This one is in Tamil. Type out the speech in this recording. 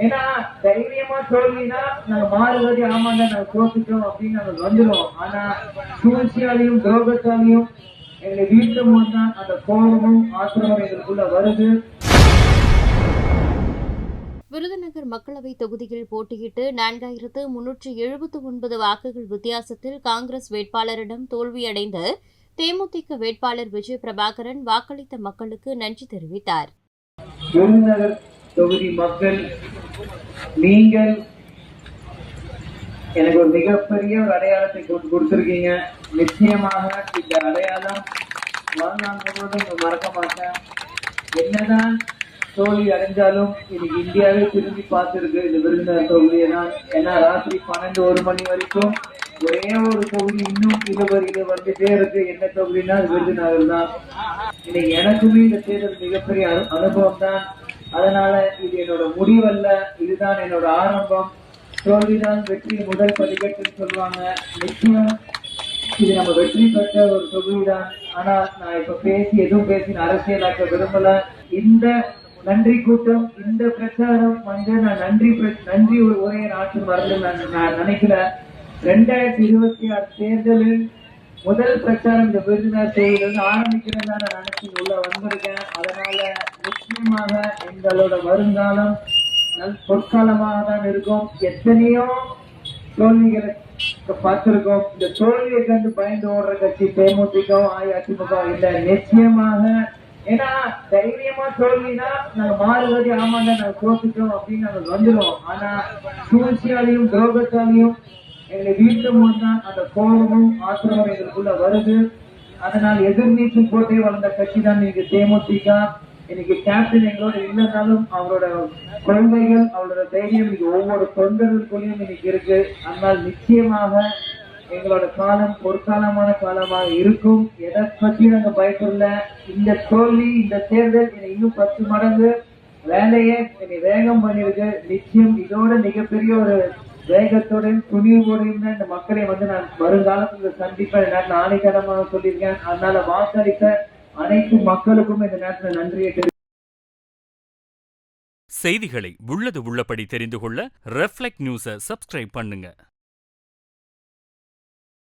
ஏன்னா தைரியமா தோல்வினா நாங்க மாறுவதி ஆமாங்க நாங்க தோத்துட்டோம் அப்படின்னு நாங்க வந்துடுவோம். ஆனா சூழ்ச்சியாலையும் துரோகத்தாலையும் எங்களை வீட்டும் போதுதான் அந்த கோபமும் ஆத்திரமும் எங்களுக்குள்ள வருது. விருதுநகர் மக்களவை தொகுதியில் போட்டியிட்டு 4379 வாக்குகள் வித்தியாசத்தில் காங்கிரஸ் வேட்பாளரிடம் தோல்வியடைந்த தேமுதிக வேட்பாளர் விஜய பிரபாகரன் வாக்களித்த மக்களுக்கு நன்றி தெரிவித்தார். விருதுநகர் தொகுதி மக்கள், நீங்கள் எனக்கு ஒரு மிகப்பெரிய ஒரு அடையாளத்தை கொடுத்திருக்கீங்க. நிச்சயமாக இந்த அடையாளம் வாழ்நாள் முழுவதும் மறக்க மாட்டேன். என்னதான் தோல்வி அடைஞ்சாலும் இன்னைக்கு இந்தியாவே திரும்பி பார்த்துருக்கு இந்த விருதுநகர் தொகுதியை தான். ஏன்னா ராத்திரி 12-1 மணி வரைக்கும் ஒரே ஒரு தொகுதி இன்னும் இது வந்துட்டே இருக்கு. என்ன தொகுதினா விருதுநகர் தான். இன்னைக்கு எனக்குமே இந்த தேர்தல் மிகப்பெரிய அனுபவம் தான். அதனால இது என்னோட முடிவல்ல, இதுதான் என்னோட ஆரம்பம். தோல்விதான் வெற்றி முதல் படிக்கட்டுன்னு சொல்லுவாங்க. நிச்சயம் இது நம்ம வெற்றி பெற்ற ஒரு தொகுதிதான். ஆனா நான் இப்ப எதுவும் பேசி அரசியலாக்க விரும்பல. இந்த நன்றி கூட்டம், இந்த பிரச்சாரம் வந்து நான் நன்றி ஒரே நாட்டு வரல நான் நினைக்கல. 2026 தேர்தலில் முதல் பிரச்சாரம் இந்த விருதுநகர் தொகுதியிலிருந்து ஆரம்பிக்கிறதா நான் நினைச்சு உள்ள வந்திருக்கேன். அதனால நிச்சயமாக எங்களோட வருங்காலம் பொற்காலமாக தான் இருக்கும். எத்தனையோ தோல்விகளை பார்த்திருக்கோம். இந்த தோல்வியை கண்டு பயந்து ஓடுற கட்சி தேமுதிக அஇஅதிமுக இல்ல. நிச்சயமாக ஏன்னா தைரியமா தோல்வினா நாங்க மாறுவதி ஆமாங்க நாங்க தோத்துட்டோம் அப்படின்னு நாங்க வந்துடுவோம். ஆனா சூழ்ச்சியாலையும் துரோகத்தாலையும் எங்களை வீட்டும் போதுதான் அந்த கோபமும் ஆத்திரமும் எங்களுக்குள்ள வருது. அதனால் எதிர்நீச்சல் போட்டே வளர்ந்த கட்சி தான் இன்னைக்கு தேமுதிக. இன்னைக்கு கேப்டன் எங்களோட இல்லைனாலும் அவரோட குழந்தைகள், அவரோட தைரியம் இன்னைக்கு ஒவ்வொரு தொண்டர்களுக்குள்ளேயும் இன்னைக்கு இருக்கு. அதனால் நிச்சயமாக எங்களோட காலம் பொற்காலமான காலமாக இருக்கும். எதை பற்றி நாங்க பயப்படல. இந்த தோல்வி, இந்த தேர்தல் இன்னும் 10 மடங்கு வேலையை என்னை வேகம் பண்ணிருக்கு. நிச்சயம் இதோட மிகப்பெரிய ஒரு வேகத்தோடையும் துணிவோடையும் தான் இந்த மக்களை வந்து நான் வருங்காலத்துல சந்திப்பேன். நேரத்தில் ஆணைத்தரமாக சொல்லியிருக்கேன். அதனால வாக்களித்த அனைத்து மக்களுக்கும் இந்த நேரத்தில் நன்றியை தெரிவிக்கிறேன். செய்திகளை உள்ளது உள்ளபடி தெரிந்து கொள்ள ரெஃப்ளெக்ட் நியூஸை சப்ஸ்கிரைப் பண்ணுங்க.